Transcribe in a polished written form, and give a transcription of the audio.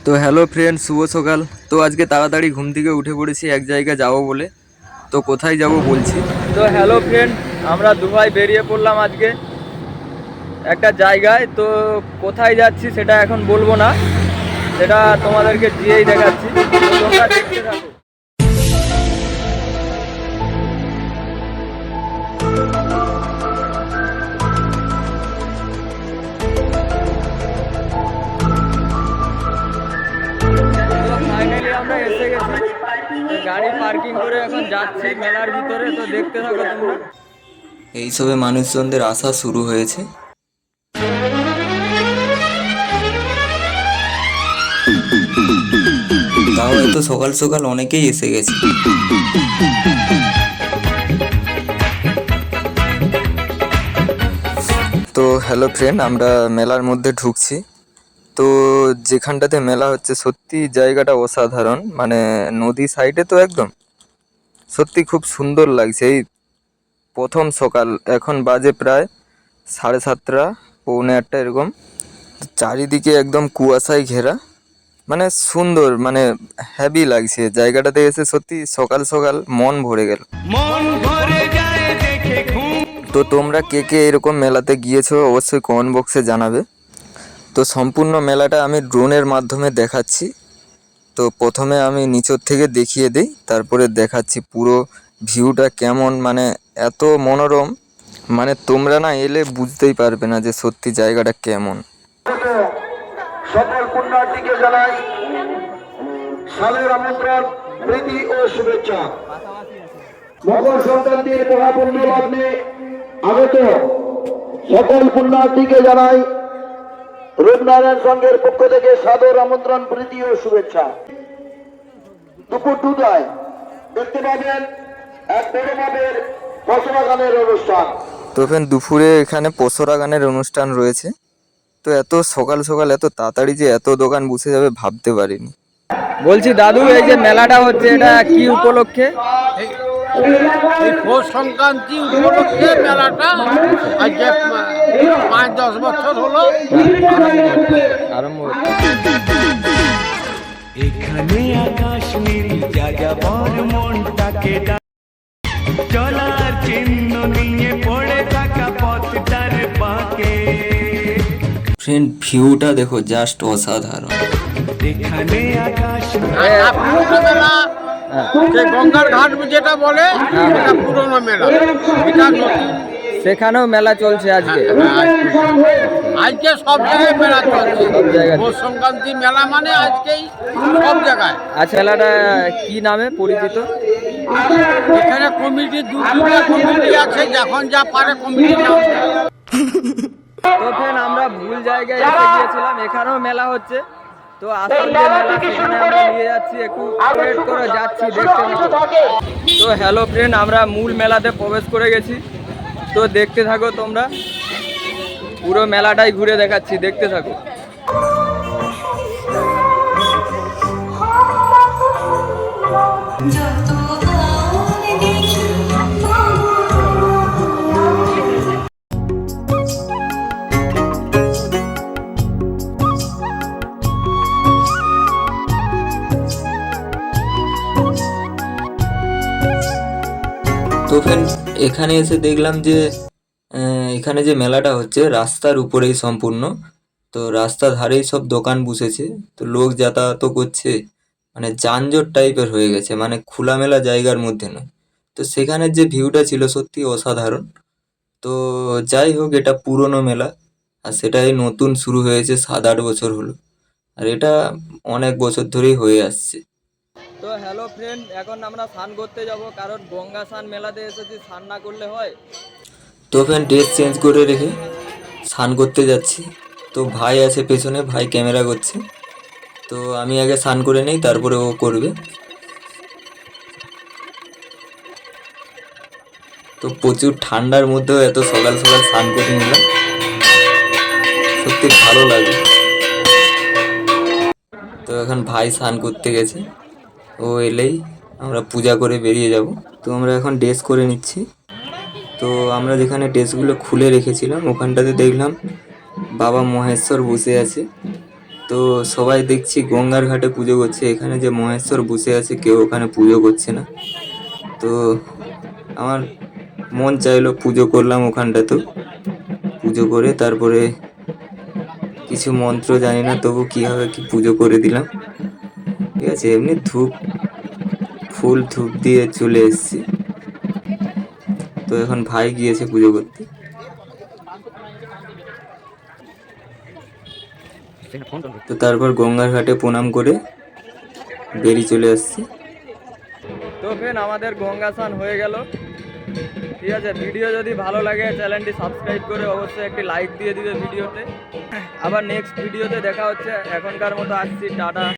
তো hello friend, শুভ সকাল। তো আজকে তাড়াতাড়ি ঘুম থেকে উঠে পড়েছি এক জায়গায় যাব বলে। তো কোথায় যাব বলছি। তো হ্যালো ফ্রেন্ড, আমরা দুবাই বেরিয়ে পড়লাম আজকে একটা জায়গায়। তো কোথায় যাচ্ছি সেটা এখন বলবো না, সেটা তোমাদেরকে গিয়েই দেখাচ্ছি। তো তোমরা দেখতে থাকো। তো ফাইনালি আমরা এসে গেছি, গাড়ি পার্কিং করে এখন যাচ্ছি মেলার ভিতরে। তো দেখতে থাকো তোমরা। এইসবে মানুষজনদের আসা শুরু হয়েছে। তাও এত সকাল সকাল অনেকেই এসে গেছে। তো হ্যালো ফ্রেন্ড, আমরা মেলার মধ্যে ঢুকছি। তো যেখানটাতে মেলা হচ্ছে সত্যি জায়গাটা অসাধারণ, মানে নদী সাইডে তো একদম সত্যি খুব সুন্দর লাগছে। এই প্রথম সকাল, এখন বাজে প্রায় 7:30 পৌনে 8টা এরকম। চারিদিকে একদম কুয়াশায় ঘেরা, মানে সুন্দর, মানে হ্যাভি লাগছে জায়গাটাতে এসে। সত্যি সকাল সকাল মন ভরে গেল। তো তোমরা কে কে এরকম মেলাতে গিয়েছো অবশ্যই কমেন্ট বক্সে জানাবে। তো সম্পূর্ণ মেলাটা আমি ড্রোনের মাধ্যমে দেখাচ্ছি। তো প্রথমে আমি নিচের থেকে দেখিয়ে দিই, তারপরে দেখাচ্ছি পুরো ভিউটা কেমন, মানে এত মনোরম, মানে তোমরা না এলে বুঝতেই পারবে না যে সত্যি জায়গাটা কেমন। সকল পুণ্যার্থীকে জানাই সালের আমন্ত্রণ, প্রীতি ও শুভেচ্ছা। মকর সংক্রান্তির মহাপুণ্য লগ্নে আগত সকল পুণ্যার্থীকে জানাই রূপনারায়ণ সংঘের পক্ষ থেকে সাদর আমন্ত্রণ, প্রীতি ও শুভেচ্ছা। দুপুর 2টায় দেখতে পাবেন এক বড় মাপের পসরা গানের অনুষ্ঠান। তো ফ্রেন্ড, দুপুরে এখানে পসরা গানের অনুষ্ঠান রয়েছে। তো এত সকাল সকাল এত তাড়াতাড়ি যে এত দোকান বসে যাবে ভাবতে পারিনি। বলছি দাদু, এই যে মেলাটা হচ্ছে এটা কি উপলক্ষে? এই পৌষ সংক্রান্তি উপলক্ষে মেলাটা আজকে 5-10 বছর হলো আরম্ভ। এখানে আকাশ নীল যাযাবর মনটাকে চলার চিহ্ন নিয়ে পড়ে থাকা পথটার পাকে। ফ্রেন্ড, ভিউটা দেখো, জাস্ট অসাধারণ। এখানে আকাশ মেলা, যে গঙ্গার ঘাট যেটা বলে এটা পুরোনো মেলা, এটা নতুন। সেখানেও মেলা চলছে আজকে। আজকে সব জায়গায় মেলা চলছে। সব জায়গায় পৌষ সংক্রান্তি মেলা মানে আজকেই সব জায়গায়। আচ্ছা, মেলাটা কি নামে পরিচিত? এখানে কমিটি দুটো কমিটি আছে, যখন যা পারে কমিটি নাম দেয়। তো ফ্রেন্ড, আমরা ভুল জায়গায় এসে গিয়েছিলাম, এখানেও মেলা হচ্ছে। তো আসল যে মেলা সেখানে আমরা নিয়ে যাচ্ছি, একটু ওয়েট করে যাচ্ছি, দেখতে থাকো। তো হ্যালো ফ্রেন্ড, আমরা মূল মেলাতে প্রবেশ করে গেছি। তো দেখতে থাকো তোমরা, পুরো মেলাটাই ঘুরে দেখাচ্ছি, দেখতে থাকো। তো ফ্রেন্ড, এখানে এসে দেখলাম যে এখানে যে মেলাটা হচ্ছে রাস্তার উপরেই সম্পূর্ণ। তো রাস্তার ধারেই সব দোকান বসেছে, তো লোক যাতায়াতও করছে, মানে যানজট টাইপের হয়ে গেছে, মানে খোলামেলা জায়গার মধ্যে নয়। তো সেখানের যে ভিউটা ছিল সত্যি অসাধারণ। তো যাই হোক, এটা পুরনো মেলা, আর সেটাই নতুন শুরু হয়েছে, 7-8 বছর হলো, আর এটা অনেক বছর ধরেই হয়ে আসছে। তো হ্যালো ফ্রেন্ড, এখন আমরা স্নান করতে যাব, কারণ গঙ্গা স্নান মেলাতে এসেছি, স্নান না করলে হয়। তো ফ্রেন্ড, ড্রেস চেঞ্জ করে রেখে স্নান করতে যাচ্ছি। তো ভাই আছে পেছনে, ভাই ক্যামেরা করছে। তো আমি আগে স্নান করে নেই, তারপরে ও করবে। তো প্রচুর ঠান্ডার মধ্যেও এত সকাল সকাল স্নান করে নিলাম, সত্যি ভালো লাগে। তো এখন ভাই স্নান করতে গেছে, ও এলেই আমরা পূজা করে বেরিয়ে যাব। তো আমরা এখন ড্রেস করে নিচ্ছি। তো আমরা যেখানে ড্রেসগুলো খুলে রেখেছিলাম ওখানটাতে দেখলাম বাবা মহেশ্বর বসে আছে। তো তো সবাই দেখছি গঙ্গার ঘাটে পুজো করছে, এখানে যে মহেশ্বর বসে আছে কেউ ওখানে পুজো করছে না। তো আমার মন চাইলো, পুজো করলাম ওখানটাতেও। পুজো করে তারপরে কিছু মন্ত্র জানি না, তবু কীভাবে কি পুজো করে দিলাম, ঠিক আছে। এমনি ফুল ধূপ দিয়ে চলে এসেছি। তো এখন ভাই গিয়েছে পুজো করতে। তো তারপর গঙ্গার ঘাটে প্রণাম করে বেরিয়ে চলে আসছি। তো ফ্রেন্ড, আমাদের গঙ্গা স্নান হয়ে গেল, ঠিক আছে। ভিডিও যদি ভালো লাগে চ্যানেলটি সাবস্ক্রাইব করে অবশ্যই একটি লাইক দিয়ে দিবে ভিডিওতে। আবার নেক্সট ভিডিওতে দেখা হচ্ছে, এখনকার মতো আসছি, টাটা।